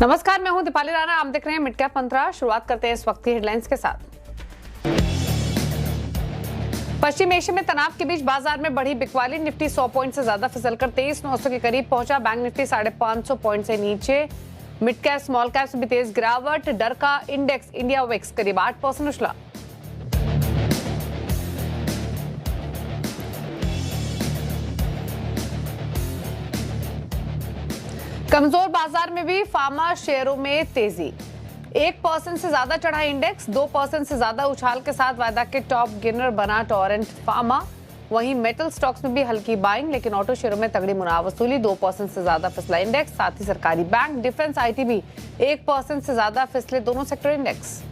नमस्कार, मैं हूं दीपाली राणा। आप देख रहे हैं मिड कैप मंत्रा। शुरुआत करते हैं इस वक्त की हेडलाइंस के साथ। पश्चिम एशिया में तनाव के बीच बाजार में बढ़ी बिकवाली। निफ्टी 100 पॉइंट से ज्यादा फिसलकर 23,900 के करीब पहुंचा। बैंक निफ्टी 550 पॉइंट से नीचे। मिड कैप स्मॉल कैप से भी तेज गिरावट। डर का इंडेक्स इंडिया विक्स करीब 8% उछला। कमजोर बाजार में भी फार्मा शेयरों में तेजी। 1% से ज्यादा चढ़ा इंडेक्स। 2% से ज्यादा उछाल के साथ वायदा के टॉप गेनर बना टोरेंट फार्मा। वहीं मेटल स्टॉक्स में भी हल्की बाइंग, लेकिन ऑटो शेयरों में तगड़ी मुनाफा वसूली। 2% से ज्यादा फिसला इंडेक्स। साथ ही सरकारी बैंक, डिफेंस, आईटी भी 1% से ज्यादा फिसले दोनों सेक्टर इंडेक्स।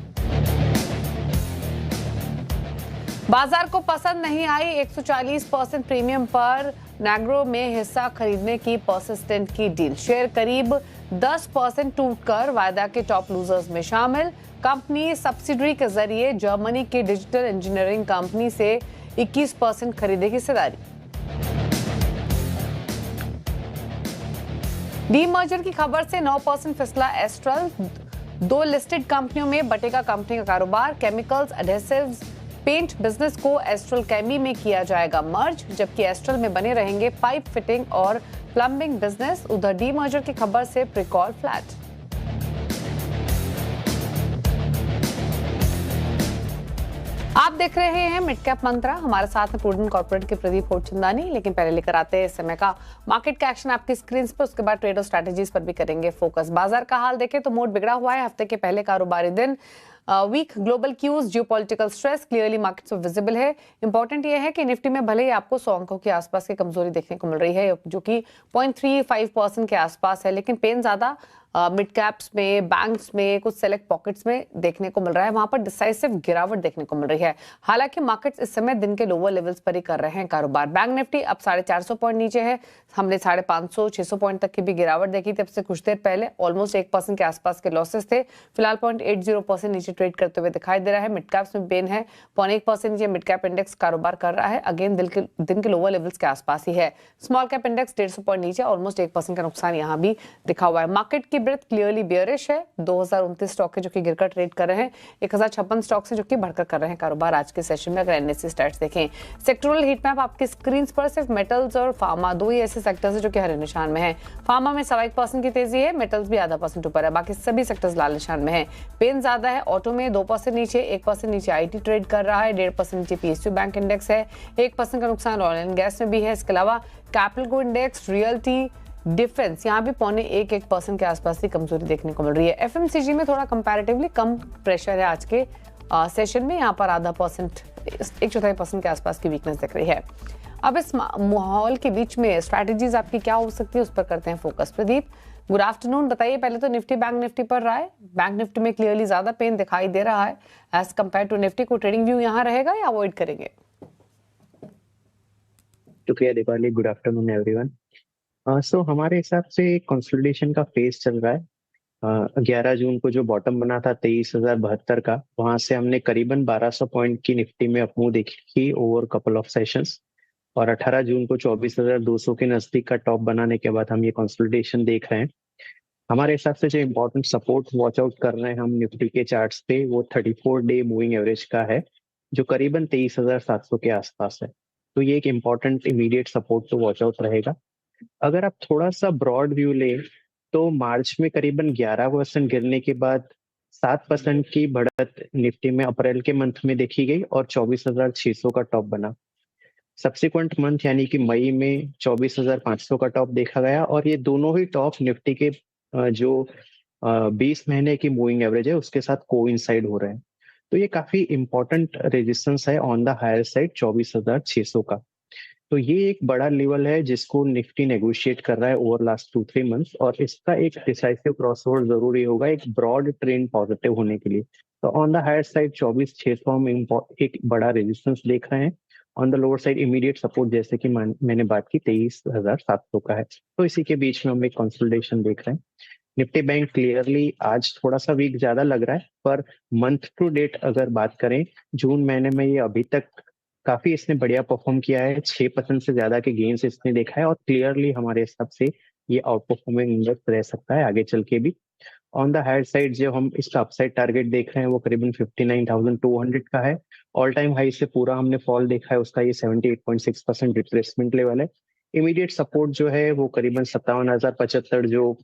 बाजार को पसंद नहीं आई 140% प्रीमियम पर नैग्रो में हिस्सा खरीदने की परसिस्टेंट की डील। शेयर करीब 10% टूटकर वायदा के टॉप लूजर्स में शामिल। कंपनी सब्सिडरी के जरिए जर्मनी की डिजिटल इंजीनियरिंग कंपनी से 21% खरीदेगी हिस्सेदारी। डीमर्जर की खबर से 9% फिसला एस्ट्रल। 2 लिस्टेड कंपनियों में बटेगा कंपनी का कारोबार। केमिकल्स, एडहेसिव्स, पेंट बिजनेस को एस्ट्रल केमी में किया जाएगा मर्ज, जबकि एस्ट्रल में बने रहेंगे पाइप फिटिंग और प्लम्बिंग बिजनेस। उधर डीमर्जर की खबर से प्रिकॉल फ्लैट। आप देख रहे हैं मिड कैप मंत्रा। हमारे साथ में प्रूडेंट कॉर्पोरेट के प्रदीप होटचंदानी। लेकिन पहले लेकर आते हैं इस समय का मार्केट का एक्शन आपकी स्क्रीन पर। उसके बाद ट्रेड और स्ट्रेटेजीज पर भी करेंगे फोकस। बाजार का हाल देखें तो मूड बिगड़ा हुआ है। हफ्ते के पहले कारोबारी दिन week global cues, geopolitical stress clearly markets में विजिबल है। इंपॉर्टेंट ये है कि निफ्टी में भले ही आपको 100 अंकों के आसपास की कमजोरी देखने को मिल रही है, जो कि 0.35% के आसपास है, लेकिन पेन ज्यादा मिड कैप्स में, बैंक्स में, कुछ सेलेक्ट पॉकेट्स में देखने को मिल रहा है। वहां पर डिसाइसिव गिरावट देखने को मिल रही है। हालांकि मार्केट्स इस समय दिन के लोअर लेवल्स पर ही कर रहे हैं कारोबार। बैंक निफ्टी अब 450 पॉइंट नीचे है। हमने 550, 600 पॉइंट तक की भी गिरावट देखी थी। अब से कुछ देर पहले ऑलमोस्ट 1% के आसपास के लॉसेस थे। फिलहाल 0.80% नीचे ट्रेड करते हुए दिखाई दे रहा है। मिड कैप्स में पेन है। 0.1% नीचे मिड कैप इंडेक्स कारोबार कर रहा है। अगेन दिन के लोअर लेवल्स के आसपास ही है। स्मॉल कैप इंडेक्स 150 पॉइंट नीचे, ऑलमोस्ट 1% का नुकसान यहाँ भी दिखा हुआ है। मार्केट की ब्रेथ क्लियरली बेयरिश है। 2029 स्टॉक है जो कि गिरकर ट्रेड कर रहे हैं। 1056 स्टॉक्स हैं जो कि बढ़कर कर रहे हैं कारोबार आज के सेशन में। अगर एनएससी स्टैट्स देखें, सेक्टोरल हीट मैप आपकी स्क्रीन पर सिर्फ मेटल्स और फार्मा 2 ही ऐसे सेक्टर्स हैं जो कि हरे निशान में है। फार्मा में 1.25% की तेजी है। मेटल्स भी आधा % ऊपर है। बाकी सभी सेक्टर्स लाल निशान में है। पेन ज्यादा है। ऑटो में 2% नीचे, 1% नीचे आईटी ट्रेड कर रहा है। 1.5% नीचे पीएसयू बैंक इंडेक्स है। 1% का नुकसान ऑयल एंड गैस में भी है। इसके अलावा capital good index, realty, defence यहाँ भी 0.11% के आसपास की कमजोरी देखने को मिल रही है। एफएमसीजी में थोड़ा कंपैरेटिवली कम प्रेशर है आज के सेशन में। यहाँ पर आधा %, 1/4% के आसपास की वीकनेस दिख रही है। अब इस माहौल के बीच में स्ट्रैटेजीज आपकी क्या हो सकती है, उस पर करते हैं फोकस। Pradeep, good afternoon. बताइए पहले तो निफ्टी बैंक निफ्टी पर राय। बैंक निफ्टी में क्लियरली ज्यादा पेन दिखाई दे रहा है एज कम्पेयर टू निफ्टी। को ट्रेडिंग व्यू यहाँ रहेगा या अवॉइड करेंगे? शुक्रिया दीपाली, गुड आफ्टरनून एवरीवन। सो हमारे हिसाब से कंसोलिडेशन का फेज चल रहा है। 11 जून को जो बॉटम बना था 23,072 का, वहां से हमने करीबन 1200 पॉइंट की निफ्टी में अपमूव देखी थी ओवर कपल ऑफ सेशंस। और 18 जून को 24,200 के नजदीक का टॉप बनाने के बाद हम ये कंसोलिडेशन देख रहे हैं। हमारे हिसाब से जो इम्पोर्टेंट सपोर्ट वॉच आउट कर रहे हैं हम निफ्टी के चार्ट्स पे, वो 34 डे मूविंग एवरेज का है, जो करीबन 23,700 के आसपास है। तो ये एक इम्पोर्टेंट इमीडिएट सपोर्ट तो वॉच आउट रहेगा। अगर आप थोड़ा सा ब्रॉड व्यू लें तो मार्च में करीबन 11% गिरने के बाद 7% की बढ़त निफ्टी में अप्रैल के मंथ में देखी गई और 24,600 का टॉप बना। सब्सिक्वेंट मंथ यानी कि मई में 24,500 का टॉप देखा गया और ये दोनों ही टॉप निफ्टी के जो 20 महीने की मूविंग एवरेज है उसके साथ कोइंसाइड हो रहे हैं। तो ये काफी इंपॉर्टेंट रेजिस्टेंस है ऑन द हायर साइड 24,600 का। तो ये एक बड़ा लेवल है जिसको निफ्टी नेगोशिएट कर रहा है ओवर लास्ट 2-3 मंथ्स, और इसका एक डिसाइसिव क्रॉसओवर जरूरी होगा एक ब्रॉड ट्रेंड पॉजिटिव होने के लिए। तो ऑन द हायर साइड 24,600 हम एक बड़ा रेजिस्टेंस देख रहे हैं। On the lower side immediate support जैसे कि मैंने बात की 23,700 का है। तो इसी के बीच में हम एक कंसोलिडेशन देख रहे हैं। निफ्टी बैंक क्लियरली आज थोड़ा सा वीक ज्यादा लग रहा है, पर मंथ टू डेट अगर बात करें जून महीने में ये अभी तक काफी इसने बढ़िया परफॉर्म किया है। 6% से ज्यादा के गेन्स इसने देखा है और क्लियरली हमारे हिसाब से ये आउट परफॉर्मिंग इंडेक्स रह सकता है आगे चल के भी। ऑन द हायर साइड जो हम इसका अपसाइड टारगेट देख रहे हैं वो करीबन 59,200 का है। ऑल टाइम हाई से पूरा हमने फॉल देखा है उसका, ये 78.6% रिट्रेसमेंट लेवल है। इमीडिएट सपोर्ट जो है वो करीबन 57,075 जो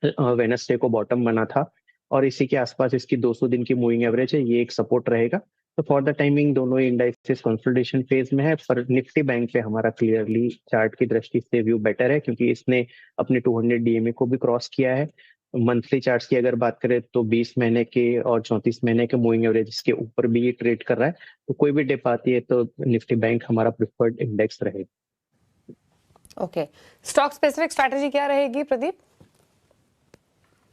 वेनसडे को बॉटम बना था, और इसी के आसपास इसकी 200 दिन की मूविंग एवरेज है, ये एक सपोर्ट रहेगा। तो फॉर द टाइमिंग दोनों ही इंडाइसेस कंसोलिडेशन फेज में है, पर निफ्टी बैंक पे हमारा क्लियरली चार्ट की दृष्टि से व्यू बेटर है, क्योंकि इसने अपने 200 डीएमए को भी क्रॉस किया है। मंथली चार्ट्स की अगर बात करें तो 20 महीने के और 34 महीने के मूविंग एवरेज के ऊपर भी ये ट्रेड कर रहा है। तो कोई भी डिप आती है तो निफ्टी बैंक हमारा प्रिफर्ड इंडेक्स रहेगा। ओके, स्टॉक स्पेसिफिक स्ट्रैटेजी क्या रहेगी प्रदीप?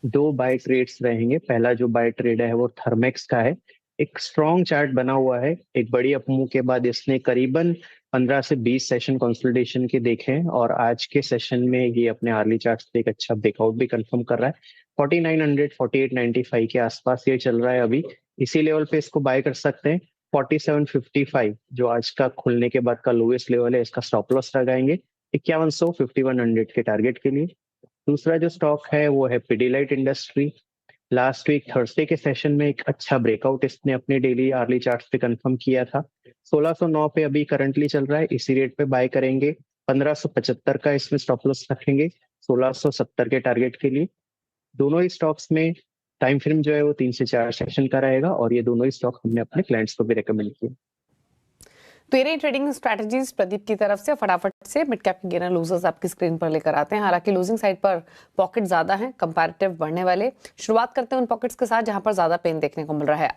दो बाय ट्रेड्स रहेंगे। पहला जो बाय ट्रेड है वो थर्मेक्स का है। एक स्ट्रॉन्ग चार्ट बना हुआ है, एक बड़ी अपमूव के बाद इसने करीबन 15 से 20 सेशन कंसोलिडेशन के देखे हैं, और आज के सेशन में ये अपने आर्ली चार्ट से एक अच्छा ब्रेकआउट भी कंफर्म कर रहा है। 4900 4895 के आसपास ये चल रहा है अभी, इसी लेवल पे इसको बाय कर सकते हैं। 4755 जो आज का खुलने के बाद का लोएस्ट लेवल है, इसका स्टॉप लॉस लगाएंगे 5100 5100 के टारगेट के लिए। दूसरा जो स्टॉक है वो है Pidilite industry. Last week Thursday के सेशन में एक अच्छा ब्रेकआउट इसने अपने डेली आर्ली चार्ट्स पे कंफर्म किया था। 1609 पे अभी करंटली चल रहा है, इसी रेट पे बाय करेंगे। 1575 का इसमें स्टॉप लॉस रखेंगे 1670 के टारगेट के लिए। दोनों ही स्टॉक्स में टाइम फ्रेम जो है वो 3 से 4 सेशन का रहेगा, और ये दोनों ही स्टॉक हमने अपने क्लाइंट्स को भी रिकमेंड किए। तो ये रही ट्रेडिंग स्ट्रैटेजीज प्रदीप की तरफ से। फटाफट से मिड कैप के गेनर लूजर्स आपकी स्क्रीन पर लेकर आते हैं। हालांकि लूजिंग साइड पर पॉकेट ज्यादा हैं, कंपैरेटिव बढ़ने वाले। शुरुआत करते हैं उन पॉकेट्स के साथ जहां पर ज्यादा पेन देखने को मिल रहा है।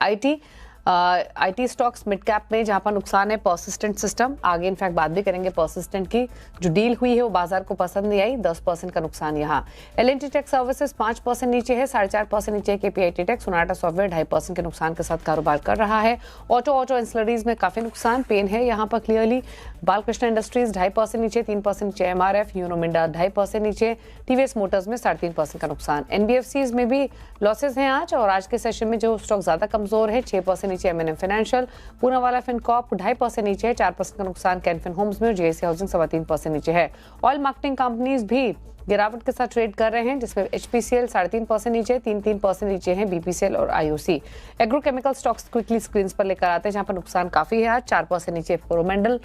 आईटी स्टॉक्स मिड कैप में जहां पर नुकसान है पर्सिस्टेंट सिस्टम, आगे इनफैक्ट बात भी करेंगे पर्सिस्टेंट की। जो डील हुई है वो बाजार को पसंद नहीं आई, 10% का नुकसान यहाँ। एल&टी टेक सर्विसेज 5% नीचे है, 4.5% नीचे है केपीआईटी टेक। सोनाटा सॉफ्टवेयर 2.5% के नुकसान के साथ कारोबार कर रहा है। ऑटो एंसिलरीज में काफी नुकसान, पेन है यहाँ पर क्लियरली। बालकृष्ण इंडस्ट्रीज 2.5% नीचे, 3% नीचे एमआरएफ। यूनोमिंडा 2.5% नीचे, टीवीएस मोटर्स में 3.5% का नुकसान। एनबीएफसीज में भी लॉसेज हैं आज, और आज के सेशन में जो स्टॉक ज्यादा कमजोर है 6% नीचे एमएनएम फाइनेंशियल, पूनावाला फिनकॉर्प 2.5% नीचे है, 4% का नुकसान कैनफिन होम्स में। जेएससी हाउसिंग 3.25% नीचे है। ऑयल मार्केटिंग कंपनीज भी गिरावट के साथ ट्रेड कर रहे हैं, जिसमें एचपीसीएल 3.5% नीचे, 3% नीचे हैं बीपीसीएल और IOC. Agrochemical stocks quickly screen पर लेकर आते हैं जहां पर नुकसान काफी है आज, 4% नीचे कोरोमंडल।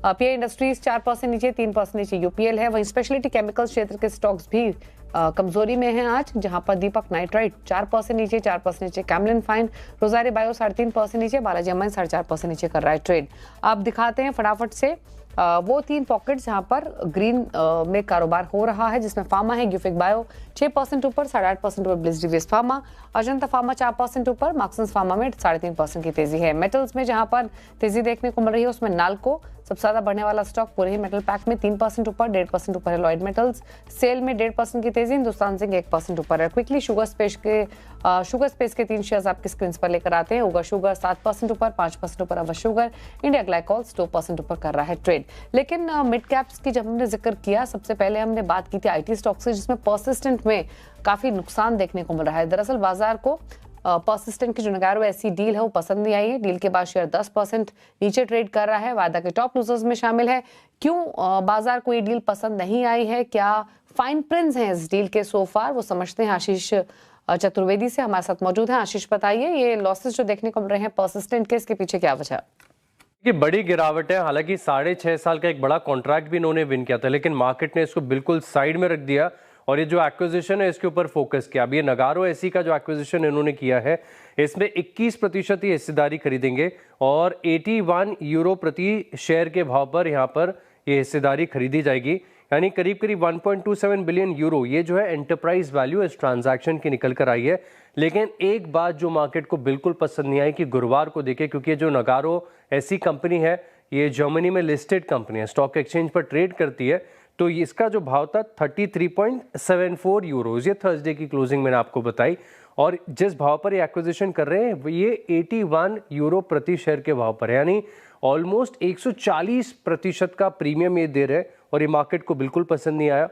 पीआई इंडस्ट्रीज 4% नीचे, 3% नीचे यूपीएल है। वहीं स्पेशलिटी केमिकल क्षेत्र के स्टॉक्स भी कमजोरी में हैं आज, जहां पर दीपक नाइट्राइट 4% नीचे, 4% नीचे कैमलिन फाइन। रोजारी बायो 3.5% नीचे, बालाजी अमाइन 4.5% नीचे कर रहा है ट्रेड। आप दिखाते हैं फटाफट से वो 3 पॉकेट जहां पर ग्रीन में कारोबार हो रहा है, जिसमें फार्मा है, ग्यूफिक बायो 6% ऊपर, 8.5% ऊपर ब्लिसडीवीएस फार्मा, अजंता फार्मा 4% ऊपर, मार्क्सन्स फार्मा में 3.5% की तेजी है। मेटल्स में जहां पर तेजी देखने को मिल रही है उसमें नाल्को सबसे ज्यादा बढ़ने वाला स्टॉक पूरे ही मेटल पैक में 3% ऊपर, 1.5% ऊपर है लॉयड मेटल्स। सेल में 1.5% की तेजी, हिंदुस्तान जिंक 1% ऊपर है। क्विकली शुगर स्पेस के 3 शेयर्स आपके स्क्रीन पर लेकर आते हैं। उगा शुगर 7% ऊपर, 5% ऊपर अवर शुगर, इंडिया ग्लाइकोल्स 2% ऊपर कर रहा है ट्रेड। लेकिन मिड कैप्स की जब हमने जिक्र किया, सबसे पहले हमने बात की थी आईटी स्टॉक से, जिसमें पर्सिस्टेंट में काफी नुकसान देखने को मिल रहा है। दरअसल बाजार को पर्सिस्टेंट की जो नगारो ऐसी डील है वो पसंद नहीं आई है। डील के बाद शेयर 10% नीचे ट्रेड कर रहा है, वायदा के टॉप लूजर्स में शामिल है। क्यों बाजार को ये डील पसंद नहीं आई है, क्या फाइन प्रिंट्स हैं इस डील के सो फार, वो समझते हैं आशीष चतुर्वेदी से हमारे साथ मौजूद है। आशीष बताइए, ये लॉसेस जो देखने को मिल रहे हैं पर्सिस्टेंट के, इसके पीछे क्या वजह? कि बड़ी गिरावट है। हालांकि 6.5 साल का एक बड़ा कॉन्ट्रैक्ट भी इन्होंने विन किया था, लेकिन मार्केट ने इसको बिल्कुल साइड में रख दिया और ये जो एक्विजिशन है इसके ऊपर फोकस किया। अब ये नगारो एसी का जो एक्विजिशन इन्होंने किया है, इसमें 21% ही हिस्सेदारी खरीदेंगे और 81 यूरो प्रति शेयर के भाव पर यहाँ पर ये हिस्सेदारी खरीदी जाएगी, यानी करीब करीब 1.27 बिलियन यूरो। ये जो है एंटरप्राइज वैल्यू इस ट्रांजैक्शन की निकल कर आई है। लेकिन एक बात जो मार्केट को बिल्कुल पसंद नहीं आई कि गुरुवार को देखे, क्योंकि ये जो नगारो ऐसी कंपनी है, ये जर्मनी में लिस्टेड कंपनी है, स्टॉक एक्सचेंज पर ट्रेड करती है, तो इसका जो भाव था 33.74 यूरोज, ये थर्सडे की क्लोजिंग मैंने आपको बताई, और जिस भाव पर ये एक्विजिशन कर रहे हैं ये 81 यूरो प्रति शेयर के भाव पर है, यानी ऑलमोस्ट 140% का प्रीमियम ये दे रहे हैं, और ये मार्केट को बिल्कुल पसंद नहीं आया।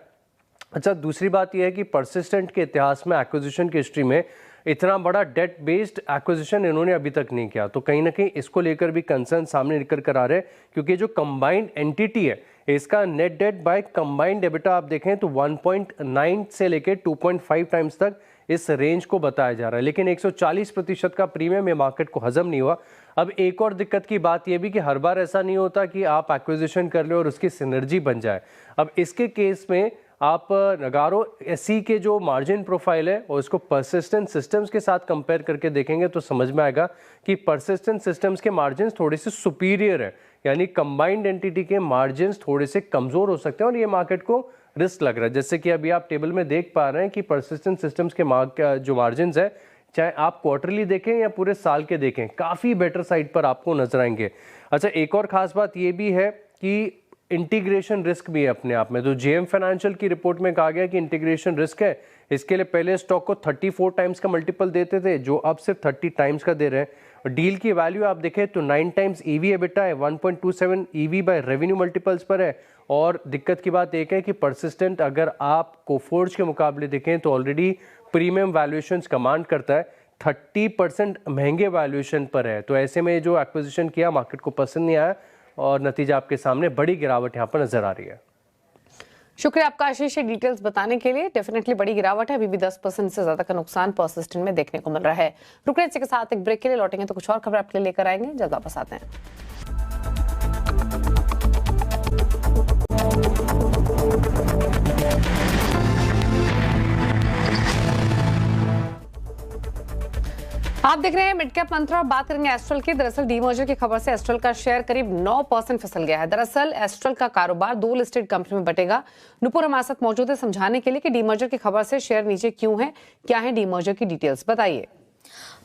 अच्छा, दूसरी बात यह है कि पर्सिस्टेंट के इतिहास में एक्विजिशन की हिस्ट्री में इतना बड़ा डेट बेस्ड एक्विजिशन इन्होंने अभी तक नहीं किया, तो कहीं ना कहीं इसको लेकर भी कंसर्न सामने निकल कर आ रहे हैं, क्योंकि जो कंबाइंड एंटिटी है इसका net debt by combined EBITDA आप देखें तो 1.9 से लेकर 2.5 टाइम्स तक इस रेंज को बताया जा रहा है, लेकिन 140% का प्रीमियम ये मार्केट को हजम नहीं हुआ। अब एक और दिक्कत की बात यह भी कि हर बार ऐसा नहीं होता कि आप एक्विजिशन कर ले और उसकी सिनर्जी बन जाए। अब इसके केस में आप नगारो एसई के जो मार्जिन प्रोफाइल है और इसको परसिस्टेंट सिस्टम्स के साथ कंपेयर करके देखेंगे तो समझ में आएगा कि परसिस्टेंट सिस्टम्स के मार्जिन थोड़े से सुपीरियर है, यानी कंबाइंड एंटिटी के मार्जिन थोड़े से कमजोर हो सकते हैं और ये मार्केट को रिस्क लग रहा है। जैसे कि अभी आप टेबल में देख पा रहे हैं कि परसिस्टेंट सिस्टम्स के जो मार्जिन है, चाहे आप क्वार्टरली देखें या पूरे साल के देखें, काफ़ी बेटर साइड पर आपको नजर आएंगे। अच्छा, एक और खास बात ये भी है कि इंटीग्रेशन रिस्क भी है अपने आप में। तो जेएम फाइनेंशियल की रिपोर्ट में कहा गया कि इंटीग्रेशन रिस्क है। इसके लिए पहले स्टॉक को 34 टाइम्स का मल्टीपल देते थे, जो अब सिर्फ 30 टाइम्स का दे रहे हैं। और डील की वैल्यू आप देखें तो 9 टाइम्स ईवी एबिटा है, 1.27 ईवी बाय रेवेन्यू मल्टीपल्स पर है। और दिक्कत की बात एक है कि परसिस्टेंट अगर आप कोफोर्ज के मुकाबले देखें तो ऑलरेडी प्रीमियम वैल्यूएशंस कमांड करता है, 30% महंगे वैल्यूएशन पर है। तो ऐसे में जो एक्विजिशन किया मार्केट को पसंद नहीं आया और नतीजा आपके सामने बड़ी गिरावट यहाँ पर नजर आ रही है। शुक्रिया आपका आशीष, डिटेल्स बताने के लिए। डेफिनेटली बड़ी गिरावट है, अभी भी 10% से ज्यादा का नुकसान परसिस्टेंट में देखने को मिल रहा है। रुकने के साथ एक ब्रेक के लिए लौटेंगे तो कुछ और खबर आपके लिए लेकर आएंगे, जल्द वापस आते हैं। आप देख रहे हैं मिड कैप मंत्रा। बात करेंगे एस्ट्रल की। दरअसल डीमर्जर की खबर से एस्ट्रल का शेयर करीब 9% फिसल गया है। दरअसल एस्ट्रल का कारोबार 2 लिस्टेड कंपनी में बटेगा। नुपुर हमारे साथ मौजूद है समझाने के लिए कि डीमर्जर की खबर से शेयर नीचे क्यों है, क्या है डीमर्जर की डिटेल्स, बताइए।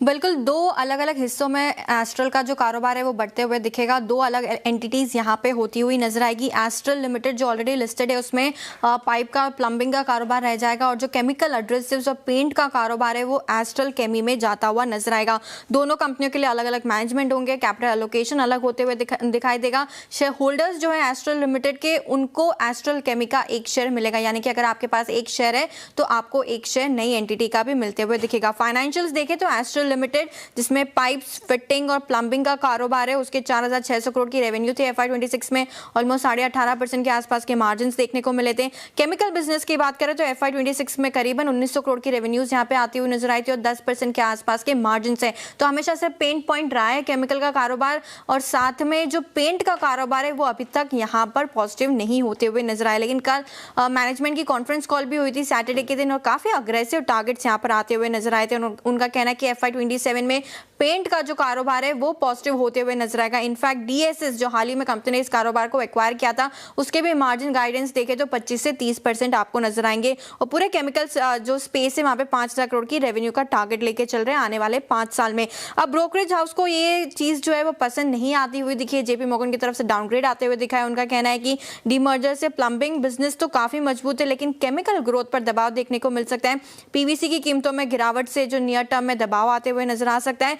बिल्कुल, 2 अलग अलग हिस्सों में एस्ट्रल का जो कारोबार है वो बढ़ते हुए दिखेगा। 2 अलग एंटिटीज यहाँ पे होती हुई नजर आएगी। एस्ट्रल लिमिटेड जो ऑलरेडी लिस्टेड है उसमें पाइप का, प्लम्बिंग का कारोबार रह जाएगा और जो केमिकल एडहेसिव्स और पेंट का कारोबार है वो एस्ट्रल केमी में जाता हुआ नजर आएगा। दोनों कंपनियों के लिए अलग अलग मैनेजमेंट होंगे, कैपिटल एलोकेशन अलग होते हुए दिखाई देगा। शेयर होल्डर्स जो है एस्ट्रल लिमिटेड के, उनको एस्ट्रल केमी का 1 शेयर मिलेगा, यानी कि अगर आपके पास 1 शेयर है तो आपको 1 शेयर नई एंटिटी का भी मिलते हुए दिखेगा। फाइनेंशियल्स देखें तो एस्ट्रल लिमिटेड जिसमें पाइप्स, फिटिंग और प्लम्बिंग का कारोबार है, उसके 4600 करोड़ की रेवेन्यू थी FY26 में, ऑलमोस्ट 18.5% के आसपास के मार्जिन्स देखने को मिले थे। केमिकल बिजनेस की बात करें तो FY26 में करीबन 1900 करोड़ की रेवेन्यूज यहाँ पे आती हुई नजर आई थी और 10% के आसपास के मार्जिन्स हैं। तो हमेशा से पेंट पॉइंट रहा है केमिकल का कारोबार, और साथ में जो पेंट का कारोबार है वो अभी तक यहाँ पर पॉजिटिव नहीं होते हुए नजर आए। लेकिन कल मैनेजमेंट की कॉन्फ्रेंस कॉल भी हुई थी सैटरडे के दिन और काफी अग्रेसिव टारगेट्स यहाँ पर आते हुए नजर आए थे। उनका कहना है कि FY27 में पेंट का जो कारोबार है वो पॉजिटिव होते हुए नजर आएगा। इनफैक्ट डीएसएस जो हाल ही में कंपनी ने इस कारोबार को एक्वायर किया था उसके भी मार्जिन गाइडेंस देखे तो 25 से 30% आपको नजर आएंगे। और पूरे केमिकल्स जो स्पेस है वहां पे 5000 करोड़ की रेवेन्यू का टारगेट लेके चल रहे हैं आने वाले 5 साल में। अब ब्रोकरेज हाउस को ये चीज जो है वो पसंद नहीं आती हुई दिखी है। जेपी मॉर्गन की तरफ से डाउनग्रेड आते हुए दिखा है। उनका कहना है कि डीमर्जर से प्लम्बिंग बिजनेस तो काफी मजबूत है लेकिन केमिकल ग्रोथ पर दबाव देखने को मिल सकता है। पीवीसी की कीमतों में गिरावट से जो नियर टर्म में दबाव आते हुए नजर आ सकता है।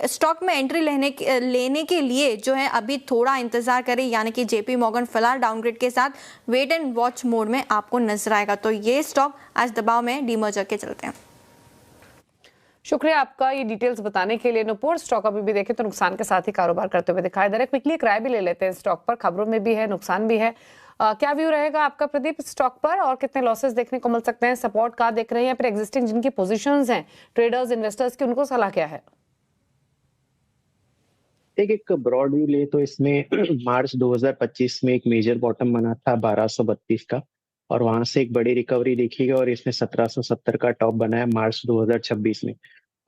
स्टॉक में एंट्री लेने के लिए जो है अभी थोड़ा इंतजार करें, यानी कि जेपी मॉर्गन फिलहाल डाउनग्रेड के साथ वेट एंड वॉच मोड में आपको नजर आएगा। तो ये स्टॉक आज दबाव में डीमर्जर के चलते हैं। शुक्रिया आपका ये डिटेल्स बताने के लिए नुपुर। स्टॉक अभी भी देखें तो नुकसान के साथ ही कारोबार करते हुए दिखाई दे रहा है। क्विकली एक राय भी ले लेते हैं स्टॉक पर, खबरों में भी है, नुकसान भी है। क्या व्यू रहेगा आपका प्रदीप स्टॉक पर, और कितने लॉसेस देखने को मिल सकते हैं? सपोर्ट कहाँ देख रहे हैं, या फिर एग्जिस्टिंग जिनकी पोजीशंस हैं ट्रेडर्स इन्वेस्टर्स की, उनको सलाह क्या है? एक ब्रॉड व्यू ले तो इसमें मार्च 2025 में एक मेजर बॉटम बना था 1232 का, और वहां से एक बड़ी रिकवरी देखी गई और इसने 1770 का टॉप बनाया मार्च 2026 में।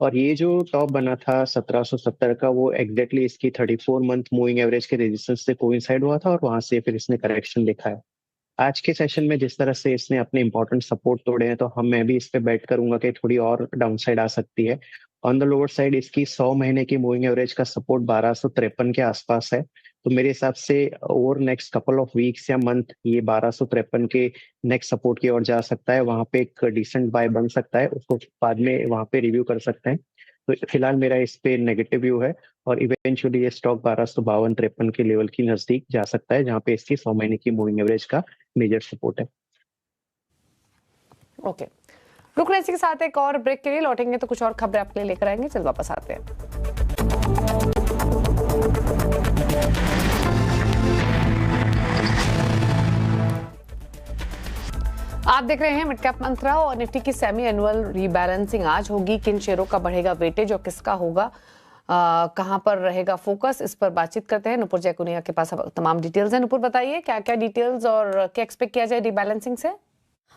और ये जो टॉप बना था 1770 का वो एग्जैक्टली इसकी 34 मंथ मूविंग एवरेज के रेजिस्टेंस से कोइंसाइड हुआ था और वहां से फिर इसने करेक्शन दिखा है। आज के सेशन में जिस तरह से इसने अपने इंपॉर्टेंट सपोर्ट तोड़े हैं तो मैं भी इस पे बेट करूंगा कि थोड़ी और डाउनसाइड आ सकती है। ऑन द लोअर साइड इसकी 100 महीने की मूविंग एवरेज का सपोर्ट 1253 के आसपास है। तो मेरे हिसाब से over next couple of weeks या मंथ ये 1253 के नेक्स्ट सपोर्ट की ओर जा सकता है। वहां पे एक डिसेंट बाय बन सकता है, उसको बाद में वहां पे रिव्यू कर सकते हैं। तो फिलहाल मेरा इस पे नेगेटिव व्यू है और इवेंचुअली ये स्टॉक 1252-53 के लेवल की नजदीक जा सकता है, जहां पे इसकी 100 महीने की मूविंग एवरेज का मेजर सपोर्ट है। ओके, रुक रहे इसी के साथ एक और ब्रेक के लिए लौटेंगे तो कुछ और खबरें आपके लिए लेकर आएंगे। चल वापस आते हैं। आप देख रहे हैं मिड कैप मंत्रा और निफ्टी की सेमी एनुअल रीबैलेंसिंग आज होगी। किन शेयरों का बढ़ेगा वेटेज और किसका होगा कहां पर रहेगा फोकस, इस पर बातचीत करते हैं। नुपुर जयकुनिया के पास तमाम डिटेल्स हैं। नुपुर बताइए क्या क्या डिटेल्स और क्या एक्सपेक्ट किया जाए रीबैलेंसिंग से।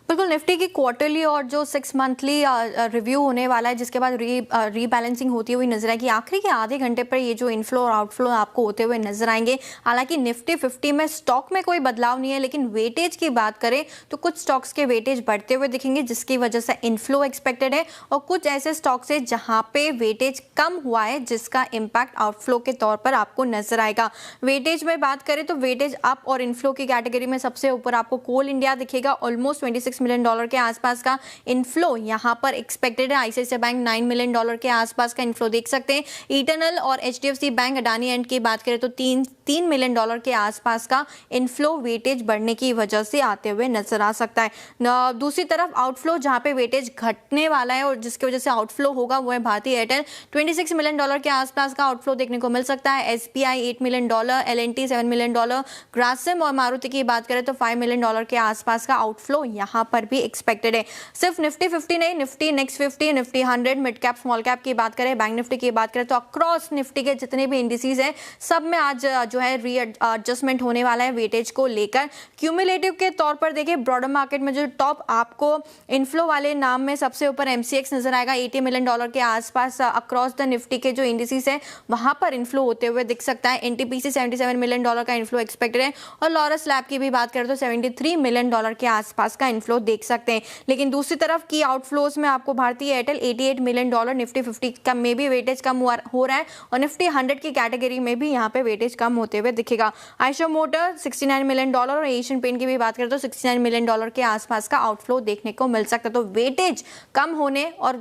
बिल्कुल, निफ्टी की क्वार्टरली और जो 6 मंथली रिव्यू होने वाला है, जिसके बाद रीबैलेंसिंग होती हुई नजर आएगी। आखिरी के आधे घंटे पर ये जो इनफ्लो और आउटफ्लो आपको होते हुए नजर आएंगे। हालांकि निफ्टी 50 में स्टॉक में कोई बदलाव नहीं है, लेकिन वेटेज की बात करें तो कुछ स्टॉक्स के वेटेज बढ़ते हुए दिखेंगे, जिसकी वजह से इनफ्लो एक्सपेक्टेड है, और कुछ ऐसे स्टॉक्स है जहां पे वेटेज कम हुआ है, जिसका इंपैक्ट आउटफ्लो के तौर पर आपको नजर आएगा। वेटेज में बात करें तो वेटेज अप और इनफ्लो की कैटेगरी में सबसे ऊपर आपको कोल इंडिया दिखेगा। ऑलमोस्ट $26 मिलियन के आसपास का इनफ्लो यहां पर एक्सपेक्टेड है। आईसीआईसीआई बैंक $9 मिलियन के आसपास का इनफ्लो देख सकते हैं। इटर्नल और एचडीएफसी बैंक, अडानी एंड की बात करें तो $3 मिलियन के आसपास का इनफ्लो वेटेज बढ़ने की वजह से आते हुए नजर आ सकता है। दूसरी तरफ आउटफ्लो जहां पे वेटेज घटने वाला है और जिसकी वजह से आउटफ्लो होगा वो है भारतीय एयरटेल। $26 मिलियन के आसपास का आउटफ्लो देखने को मिल सकता है। SBI $8 million, LNT $7 million, Grasim और मारुति की बात करें तो $5 मिलियन के आसपास का आउटफ्लो यहां पर भी एक्सपेक्टेड है। सिर्फ निफ्टी 50 नहीं, Nifty next 50, Nifty 100, mid cap small cap की बात करें, बैंक निफ्टी की बात करें तो अक्रॉस निफ्टी के जितने भी इंडिसेस हैं सब में आज जो है रीएडजस्टमेंट होने वाला है वेटेज को लेकर। क्यूमुलेटिव के तौर पर देखिए, ब्रॉडर मार्केट में जो टॉप आपको इनफ्लो वाले नाम में सबसे ऊपर एमसीएक्स नजर आएगा। $80 मिलियन के आसपास अक्रॉस द निफ्टी के जो इंडिसेस है वहां पर इनफ्लो होते हुए दिख सकता है। एनटीपीसी $77 मिलियन का इनफ्लो एक्सपेक्टेड है, और लॉरस लैब की भी बात करें तो $73 मिलियन के आसपास का इनफ्लो देख सकते हैं। लेकिन दूसरी तरफ की आउटफ्लोज में आपको भारतीय एयरटेल $88 मिलियन, निफ्टी 50 का में भी वेटेज कम हो रहा है, और निफ्टी 100 की कैटेगरी में भी यहाँ पे वेटेज कम होते हुए दिखेगा। आयशर मोटर $69 मिलियन और एशियन पेंट की भी बात करें तो $69 मिलियन के आसपास का आउटफ्लो देखने को मिल सकता है। तो वेटेज कम होने और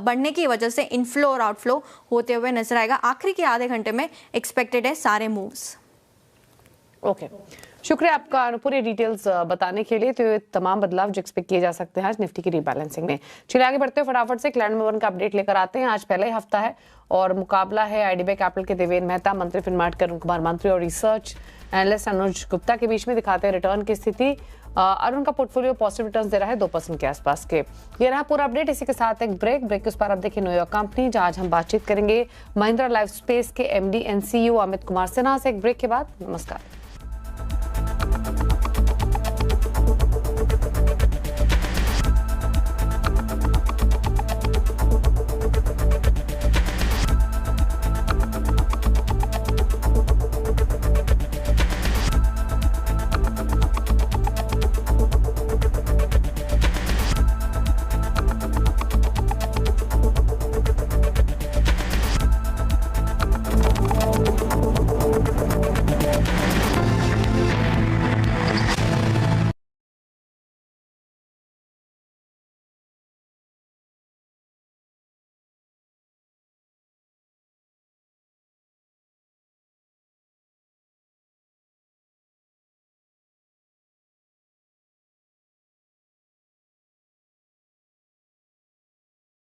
बढ़ने की वजह से इनफ्लो और आउटफ्लो होते हुए नजर आएगा। आखिरी के आधे घंटे में एक्सपेक्टेड है सारे मूव्स। ओके, शुक्रिया आपका अनुभूर ये डिटेल्स बताने के लिए। तो ये तमाम बदलाव जो एक्सपेक्ट किए जा सकते हैं आज निफ्टी की रीबैलेंसिंग में। चलिए आगे बढ़ते हैं, फटाफट से क्लाइंट नंबर 1 का अपडेट लेकर आते हैं। आज पहला ही हफ्ता है और मुकाबला है आईडीबीआई कैपिटल के देवेन मेहता, मंत्री फिनमार्ट के अरुण कुमार मंत्री और रिसर्च एनालिस्ट अनुज गुप्ता के बीच में। दिखाते हैं रिटर्न की स्थिति। अरुण का पोर्टफोलियो पॉजिटिव रिटर्न्स दे रहा है 2% के आसपास के। ये रहा पूरा अपडेट। इसी के साथ एक ब्रेक के उस पर आप देखिए न्यूयॉर्क कंपनी, जहां आज हम बातचीत करेंगे महिंद्रा लाइफ स्पेस के MD and CEO Amit Kumar Sinha से। एक ब्रेक के बाद नमस्कार।